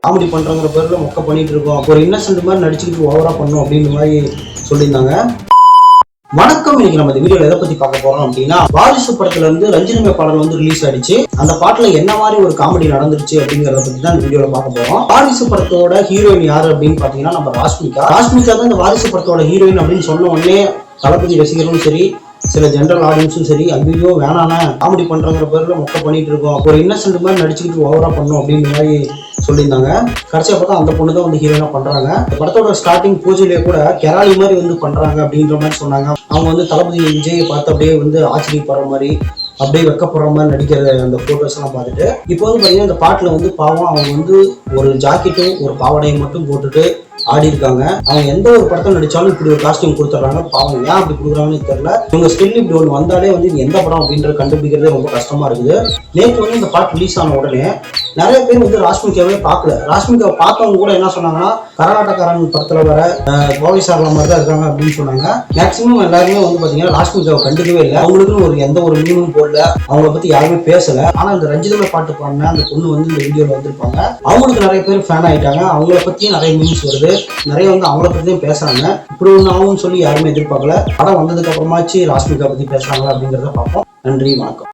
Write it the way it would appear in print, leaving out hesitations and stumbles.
Comedy பண்றங்கிற பேர்ல மொக்க பண்ணிட்டு இருக்கோம், ஒரு இன்னசென்ட் மாதிரி நடிச்சுக்கிட்டு ஓவரா பண்ணும் அப்படின்ற மாதிரி சொல்லியிருந்தாங்க. வணக்கம். இன்னைக்கு நம்ம இந்த வீடியோல எதை பத்தி பார்க்க போறோம் அப்படின்னா, வாரிசு படத்துல இருந்து ரஞ்சிதமே பாடல் வந்து ரிலீஸ் ஆயிடுச்சு. அந்த பாட்டுல என்ன மாதிரி ஒரு காமெடி நடந்துருச்சு அப்படிங்கறத பத்தி தான் இந்த வீடியோல பார்க்க போறோம். வாரிசு படத்தோட ஹீரோயின் யாரு அப்படின்னு பாத்தீங்கன்னா நம்ம ராஷ்மிகா தான் இந்த வாரிசு படத்தோட ஹீரோயின் அப்படின்னு சொன்ன உடனே தளபதி ரசிகர்களும் சரி, சில ஜென்ரல் ஆடியன்ஸும் சரி, ஐயோ வேணானா காமெடி பண்றங்கிற பேர்ல மொக்க பண்ணிட்டு இருக்கோம், ஒரு இன்னசென்ட் மாதிரி நடிச்சுக்கிட்டு ஓவரா பண்ணும் அப்படின்ற மாதிரி சொல்லியிருந்தாங்க. கடைசியா பார்த்தா அந்த பொண்ணு தான் வந்து ஹீரோயினா பண்றாங்க. இந்த படத்தோட ஸ்டார்டிங் பூஜையிலேயே கூட கெராலி மாதிரி வந்து பண்றாங்க அப்படின்ற மாதிரி சொன்னாங்க. அவங்க வந்து தளபதி விஜயை பார்த்து அப்படியே வந்து ஆச்சரியப்படுற மாதிரி, அப்படியே வெக்கப்படுற மாதிரி நடிக்கிற அந்த போட்டோஸ் எல்லாம் பார்த்துட்டு, இப்போ வந்து பாத்தீங்கன்னா இந்த பாட்டுல வந்து பாவம் அவங்க வந்து ஒரு ஜாக்கெட்டும் ஒரு பாவாடையும் மட்டும் போட்டுட்டு ஆடி இருக்காங்க. அவங்க எந்த ஒரு படத்தில் நடிச்சாலும் இப்படி ஒரு காஸ்டியூம் கொடுத்துட்றாங்க. பாவம் ஏன் அப்படி கொடுக்குறாங்கன்னு தெரியல. இவங்க ஸ்டில் இப்படி ஒன்று வந்தாலே வந்து எந்த படம் அப்படின்றத கண்டுபிடிக்கிறதே ரொம்ப கஷ்டமா இருக்குது. நேற்று வந்து இந்த பாட்டு ரிலீஸ் ஆன உடனே நிறைய பேர் வந்து ராஷ்மிகாவே பார்க்கல. ராஷ்மிகாவை பார்த்தவங்க கூட என்ன சொன்னாங்கன்னா, கரகாட்டக்காரன் படத்துல வர கோவை சார்ல மாதிரி தான் இருக்காங்க அப்படின்னு சொன்னாங்க. மேக்சிமம் எல்லாருமே வந்து பாத்தீங்கன்னா ராஷ்மிகாவை கண்டுக்கவே இல்லை. அவங்களுக்குன்னு ஒரு எந்த ஒரு மீனும் போடல, அவங்கள பத்தி யாருமே பேசல. ஆனா இந்த ரஞ்சிதமே பாட்டு பாடின அந்த பொண்ணு வந்து இந்த வீடியோல வந்திருப்பாங்க. அவங்களுக்கு நிறைய பேர் ஃபேன் ஆயிட்டாங்க. அவங்கள பத்தி நிறைய மீன்ஸ் வருது, நிறைய வந்து அவங்கள பத்தியும் பேசுறாங்க. இப்படி ஒண்ணு ஆகும்னு சொல்லி யாருமே எதிர்பார்க்கல. படம் வந்ததுக்கு அப்புறமாச்சு ராஷ்மிகா பத்தி பேசுறாங்களா அப்படிங்கிறத பார்ப்போம். நன்றி, வணக்கம்.